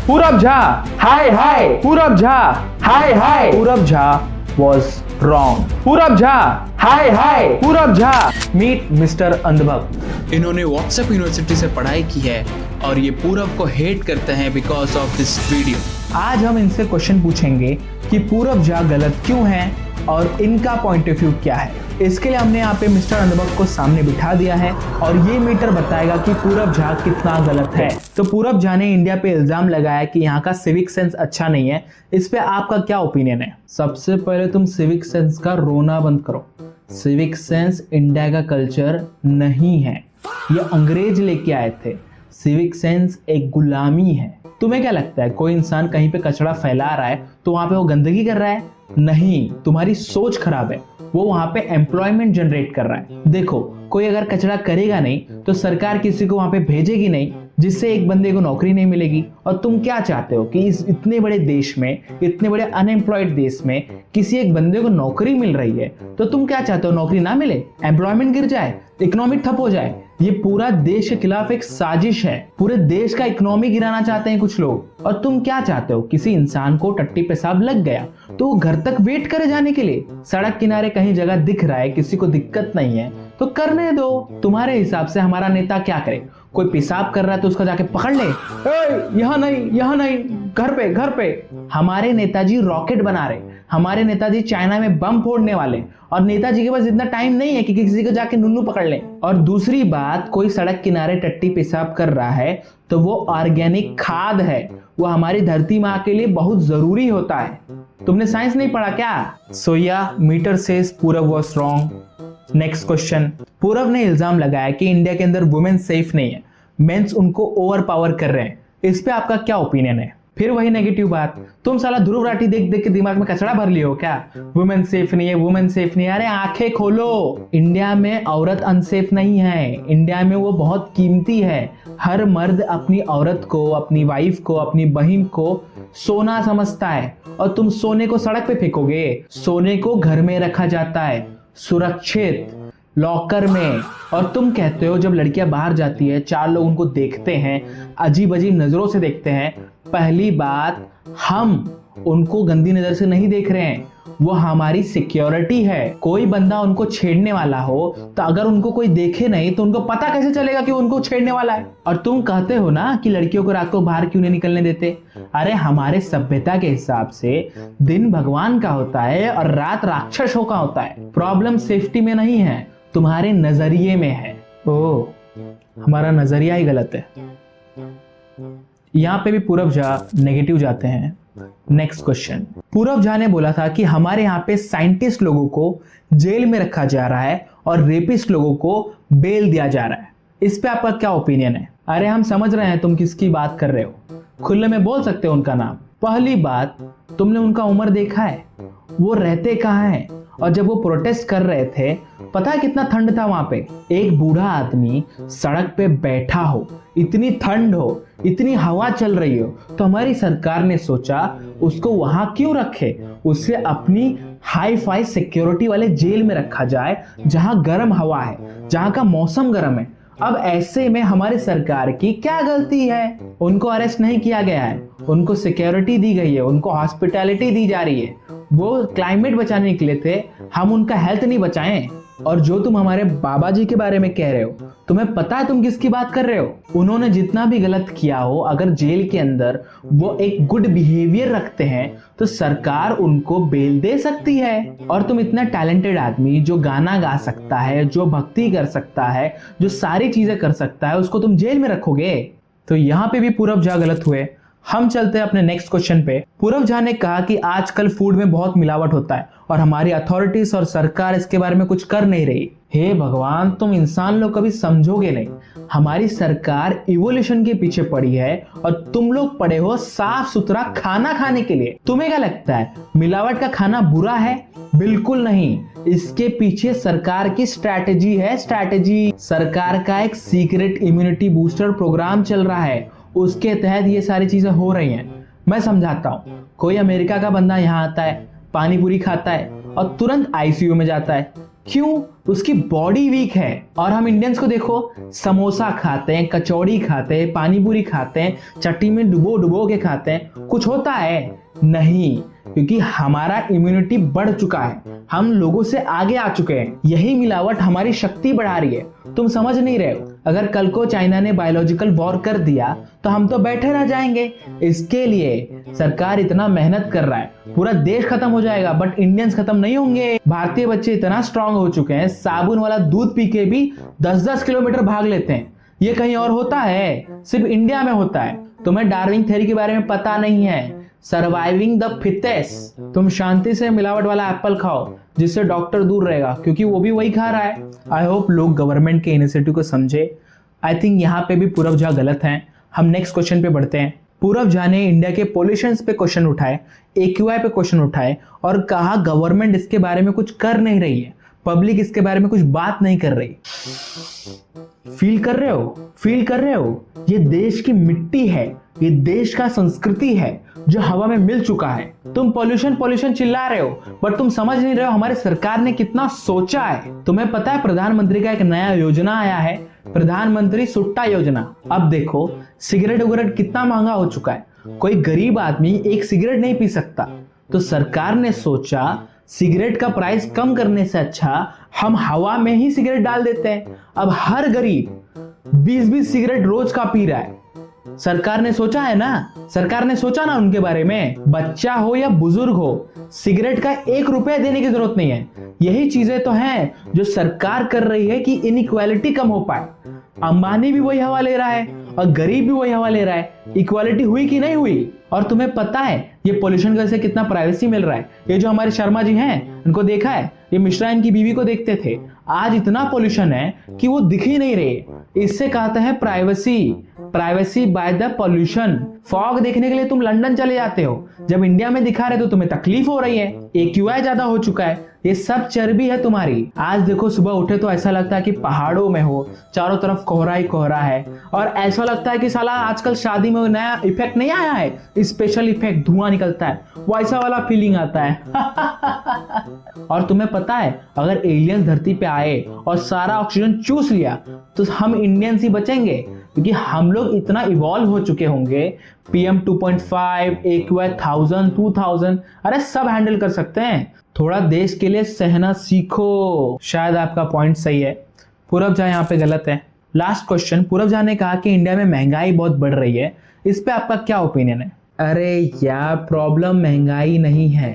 पूरब झा, हाय हाय पूरब झा, हाय हाय पूरब झा was wrong. पूरब झा, हाय हाय पूरब झा मीट मिस्टर अंधभक्त। इन्होंने व्हाट्सएप यूनिवर्सिटी से पढ़ाई की है और ये पूरब को हेट करते हैं बिकॉज ऑफ दिस वीडियो। आज हम इनसे क्वेश्चन पूछेंगे कि पूरब झा गलत क्यों है और इनका पॉइंट ऑफ व्यू क्या है। इसके लिए हमने यहाँ पे मिस्टर अंधभक्त को सामने बिठा दिया है और ये मीटर बताएगा कि पूरब झा कितना गलत है। तो पूरब झा ने इंडिया पे इल्जाम लगाया कि यहाँ का सिविक सेंस अच्छा नहीं है। इस पे आपका क्या ओपिनियन है? सबसे पहले तुम सिविक सेंस का रोना बंद करो। सिविक सेंस इंडिया का कल्चर नहीं है, ये अंग्रेज लेके आए थे। सिविक सेंस एक गुलामी है। तुम्हें क्या लगता है कोई इंसान कहीं पे कचरा फैला रहा है तो वहां पे वो गंदगी कर रहा है? नहीं, तुम्हारी सोच खराब है। वो वहां पे एम्प्लॉयमेंट जनरेट कर रहा है। देखो, कोई अगर कचरा करेगा नहीं तो सरकार किसी को वहां पे भेजेगी नहीं, जिससे एक बंदे को नौकरी नहीं मिलेगी। और तुम क्या चाहते हो कि इस इतने बड़े देश में, इतने बड़े अनएम्प्लॉयड देश में किसी एक बंदे को नौकरी मिल रही है, तो तुम क्या चाहते हो? नौकरी ना मिले, एम्प्लॉयमेंट गिर जाए, इकोनॉमी ठप हो जाए। ये पूरा देश के खिलाफ एक साजिश है। पूरे देश का इकोनॉमी गिराना चाहते हैं कुछ लोग। और तुम क्या चाहते हो? किसी इंसान को टट्टी पेशाब लग गया तो वो घर तक वेट करे जाने के लिए। सड़क किनारे कहीं जगह दिख रहा है, किसी को दिक्कत नहीं है तो करने दो। तुम्हारे हिसाब से हमारा नेता क्या करे? कोई पेशाब कर रहा है तो उसको जाके पकड़ ले, यहाँ नहीं, यहाँ नहीं, घर पे, घर पे। हमारे नेताजी रॉकेट बना रहे, हमारे नेताजी चाइना में बम फोड़ने वाले, और नेताजी के पास इतना टाइम नहीं है कि किसी को जाके नुन्नू पकड़ ले। और दूसरी बात, कोई सड़क किनारे टट्टी पेशाब कर रहा है तो वो ऑर्गेनिक खाद है, वो हमारी धरती माँ के लिए बहुत जरूरी होता है। तुमने साइंस नहीं पढ़ा क्या? सो या मीटर सेज पूरब वाज रॉन्ग। Next question. पूरब ने इल्जाम लगाया कि इंडिया के अंदर वुमेन सेफ नहीं है, मेंस उनको ओवर पावर कर रहे हैं। इस पे आपका क्या ओपिनियन है? फिर वही नेगेटिव बात। तुम साला ध्रुव राठी देख देख के दिमाग में कचरा भर लियो क्या? वुमेन सेफ नहीं है, वुमेन सेफ नहीं है। अरे आंखें खोलो। इंडिया में औरत अनसेफ नहीं है, इंडिया में वो बहुत कीमती है। हर मर्द अपनी औरत को, अपनी वाइफ को, अपनी बहन को सोना समझता है, और तुम सोने को सड़क पे फेंकोगे? सोने को घर में रखा जाता है, सुरक्षित लॉकर में। और तुम कहते हो जब लड़कियां बाहर जाती है, चार लोग उनको देखते हैं, अजीब अजीब नजरों से देखते हैं। पहली बात, हम उनको गंदी नजर से नहीं देख रहे हैं, वो हमारी सिक्योरिटी है। कोई बंदा उनको छेड़ने वाला हो तो अगर उनको कोई देखे नहीं तो उनको पता कैसे चलेगा कि उनको छेड़ने वाला है? और तुम कहते हो ना कि लड़कियों को रात को बाहर क्यों नहीं निकलने देते? अरे हमारे सभ्यता के हिसाब से दिन भगवान का होता है और रात राक्षसों का होता है। प्रॉब्लम सेफ्टी में नहीं है, तुम्हारे नजरिए में है। ओ, हमारा नजरिया ही गलत है। यहाँ पे भी पूरब झा नेगेटिव जाते हैं। Next question. पूरब झा ने बोला था कि हमारे यहाँ पे साइंटिस्ट लोगों को जेल में रखा जा रहा है और रेपिस्ट लोगों को बेल दिया जा रहा है। इस पे आपका क्या ओपिनियन है? अरे हम समझ रहे हैं तुम किसकी बात कर रहे हो, खुले में बोल सकते हो उनका नाम। पहली बात, तुमने उनका उम्र देखा है? वो रहते कहाँ हैं? और जब वो प्रोटेस्ट कर रहे थे, पता है कितना ठंड था वहां पे? एक बूढ़ा आदमी सड़क पे बैठा हो, इतनी ठंड हो, इतनी हवा चल रही हो, तो हमारी सरकार ने सोचा उसको वहां क्यों रखे, उसे अपनी हाई फाई सिक्योरिटी वाले जेल में रखा जाए जहां गर्म हवा है, जहां का मौसम गर्म है। अब ऐसे में हमारी सरकार की क्या गलती है? उनको अरेस्ट नहीं किया गया है, उनको सिक्योरिटी दी गई है, उनको हॉस्पिटैलिटी दी जा रही है। वो क्लाइमेट बचाने निकले थे, हम उनका हेल्थ नहीं बचाएं। और जो तुम हमारे बाबा जी के बारे में कह रहे हो, तुम्हें पता है तुम किसकी बात कर रहे हो? उन्होंने जितना भी गलत किया हो, अगर जेल के अंदर वो एक गुड बिहेवियर रखते हैं तो सरकार उनको बेल दे सकती है। और तुम इतना टैलेंटेड आदमी जो गाना गा सकता है, जो भक्ति कर सकता है, जो सारी चीजें कर सकता है, उसको तुम जेल में रखोगे? तो यहाँ पे भी पूरब झा गलत हुए। हम चलते हैं अपने नेक्स्ट क्वेश्चन पे। पूरब झा ने कहा कि आजकल फूड में बहुत मिलावट होता है और हमारी अथॉरिटीज और सरकार इसके बारे में कुछ कर नहीं रही। हे भगवान, तुम इंसान लोग कभी समझोगे नहीं। हमारी सरकार इवोल्यूशन के पीछे पड़ी है और तुम लोग पड़े हो साफ सुथरा खाना खाने के लिए। तुम्हें क्या लगता है मिलावट का खाना बुरा है? बिल्कुल नहीं। इसके पीछे सरकार की स्ट्रैटेजी है। स्ट्रैटेजी, सरकार का एक सीक्रेट इम्यूनिटी बूस्टर प्रोग्राम चल रहा है, उसके तहत ये सारी चीजें हो रही हैं। मैं समझाता हूँ। कोई अमेरिका का बंदा यहाँ आता है, पानी पूरी खाता है और तुरंत आईसीयू में जाता है। क्यों? उसकी बॉडी वीक है। और हम इंडियंस को देखो, समोसा खाते हैं, कचौड़ी खाते हैं, पानी पूरी खाते हैं, चटनी में डुबो डुबो के खाते हैं, कुछ होता है? नहीं, क्योंकि हमारा इम्यूनिटी बढ़ चुका है, हम लोगों से आगे आ चुके हैं। यही मिलावट हमारी शक्ति बढ़ा रही है, तुम समझ नहीं रहे हो। अगर कल को चाइना ने बायोलॉजिकल वॉर कर दिया तो हम तो बैठे रह जाएंगे। इसके लिए सरकार इतना मेहनत कर रहा है, पूरा देश खत्म हो जाएगा बट इंडियंस खत्म नहीं होंगे। भारतीय बच्चे इतना स्ट्रांग हो चुके हैं, साबुन वाला दूध पी के भी 10-10 किलोमीटर भाग लेते हैं। ये कहीं और होता है? सिर्फ इंडिया में होता है। तुम्हें डार्विन थ्योरी के बारे में पता नहीं है। Surviving the fittest. तुम शांति से मिलावट वाला एप्पल खाओ जिससे डॉक्टर दूर रहेगा, क्योंकि वो भी वही खा रहा है। आई होप लोग गवर्नमेंट के इनिशिएटिव को समझे। आई थिंक यहाँ पे भी पूरब झा गलत हैं। हम नेक्स्ट क्वेश्चन पे बढ़ते हैं। पूरब झा ने इंडिया के पॉल्यूशन पे क्वेश्चन उठाए, AQI पे क्वेश्चन उठाए और कहा गवर्नमेंट इसके बारे में कुछ कर नहीं रही है, पब्लिक इसके बारे में कुछ बात नहीं कर रही। फील कर रहे हो? फील कर रहे हो? ये देश की मिट्टी है, ये देश का संस्कृति है जो हवा में मिल चुका है। तुम पॉल्यूशन चिल्ला रहे हो बट तुम समझ नहीं रहे हो हमारी सरकार ने कितना सोचा है। तुम्हें पता है प्रधानमंत्री का एक नया योजना आया है, प्रधानमंत्री सुट्टा योजना। अब देखो सिगरेट वगैरह कितना महंगा हो चुका है, कोई गरीब आदमी एक सिगरेट नहीं पी सकता। तो सरकार ने सोचा सिगरेट का प्राइस कम करने से अच्छा हम हवा में ही सिगरेट डाल देते हैं। अब हर गरीब 20-20 सिगरेट रोज का पी रहा है। सरकार ने सोचा है ना, सरकार ने सोचा ना उनके बारे में। बच्चा हो या बुजुर्ग हो, सिगरेट का 1 रुपया देने की जरूरत नहीं है। यही चीजें तो हैं जो सरकार कर रही है कि इनइक्वालिटी कम हो पाए। अंबानी भी वही हवा ले रहा है और गरीब भी वही हवा ले रहा है। इक्वालिटी हुई कि नहीं हुई? और तुम्हें पता है ये पोल्यूशन वजह से कितना प्राइवेसी मिल रहा है? ये जो हमारे शर्मा जी हैं, उनको देखा है, ये मिश्रा इनकी बीवी को देखते थे, आज इतना पोल्यूशन है कि वो दिख ही नहीं रहे। इससे कहते हैं privacy by the pollution. Fog देखने के लिए तुम लंदन चले जाते हो, जब इंडिया में दिखा रहे तो तुम्हें तकलीफ हो रही है। AQI ज्यादा हो चुका है, ये सब चर्बी है तुम्हारी। आज देखो सुबह उठे तो ऐसा लगता है कि पहाड़ों में हो, चारों तरफ कोहरा ही कोहरा है और ऐसा लगता है कि साला आजकल शादी में नया इफेक्ट नहीं आया है, स्पेशल इफेक्ट, धुआं निकलता है, वैसा वाला फीलिंग आता है। और तुम्हें पता है अगर एलियंस धरती पे आए और सारा ऑक्सीजन चूस लिया तो हम इंडियंस ही बचेंगे, क्योंकि हम लोग इतना इवॉल्व हो चुके होंगे। PM 2.5, AQI 1000, 2000, अरे सब हैंडल कर सकते हैं। थोड़ा देश के लिए सहना सीखो। शायद आपका पॉइंट सही है, पूरब झा यहाँ पे गलत है। लास्ट क्वेश्चन, पूरब झा ने कहा कि इंडिया में महंगाई बहुत बढ़ रही है, इस पे आपका क्या ओपिनियन है? अरे यार, प्रॉब्लम महंगाई नहीं है,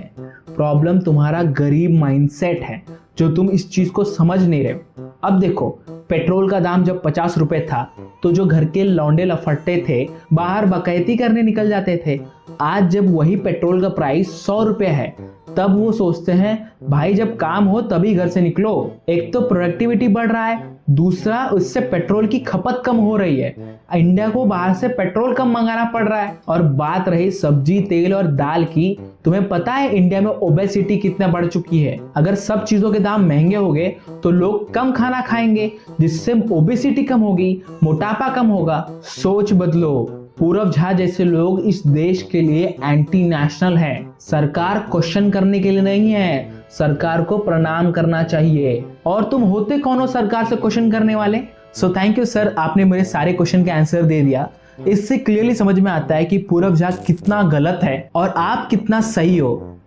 प्रॉब्लम तुम्हारा गरीब माइंडसेट है जो तुम इस चीज को समझ नहीं रहे हो। अब देखो पेट्रोल का दाम जब 50 रुपए था तो जो घर के लौंडे लफट्टे थे बाहर बकैती करने निकल जाते थे। आज जब वही पेट्रोल का प्राइस 100 रुपए है तब वो सोचते हैं भाई जब काम हो तभी घर से निकलो। एक तो प्रोडक्टिविटी बढ़ रहा है, दूसरा उससे पेट्रोल की खपत कम हो रही है। इंडिया को बाहर से पेट्रोल कम मंगाना पड़ रहा है। और बात रही सब्जी, तेल और दाल की, तुम्हें पता है इंडिया में ओबेसिटी कितना बढ़ चुकी है। अगर सब चीजों के दाम महंगे हो गए तो लोग कम खाना खाएंगे, जिससे ओबेसिटी कम होगी, मोटापा कम होगा। सोच बदलो। पूरब झा जैसे लोग इस देश के लिए एंटी नेशनल है। सरकार क्वेश्चन करने के लिए नहीं है, सरकार को प्रणाम करना चाहिए। और तुम होते कौन हो सरकार से क्वेश्चन करने वाले? सो थैंक यू सर, आपने मेरे सारे क्वेश्चन के आंसर दे दिया। इससे क्लियरली समझ में आता है कि पूरब झा कितना गलत है और आप कितना सही हो।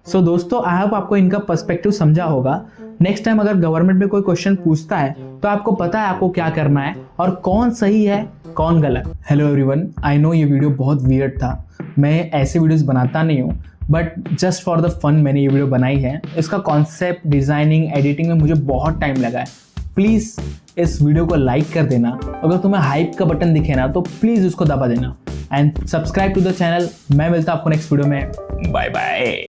सो दोस्तों, आई होप आपको इनका पर्सपेक्टिव समझा होगा। नेक्स्ट टाइम अगर गवर्नमेंट में कोई क्वेश्चन पूछता है तो आपको पता है आपको क्या करना है और कौन सही है कौन गलत। हेलो एवरीवन, आई नो ये वीडियो बहुत वियर्ड था, मैं ऐसे वीडियोस बनाता नहीं हूँ, but just for the fun मैंने ये वीडियो बनाई है। इसका कॉन्सेप्ट, डिजाइनिंग, एडिटिंग में मुझे बहुत टाइम लगा है। प्लीज इस वीडियो को लाइक कर देना, अगर तुम्हें हाइप का बटन दिखे ना तो प्लीज उसको दबा देना and subscribe to the channel. मैं मिलता हूं आपको नेक्स्ट वीडियो में। Bye bye.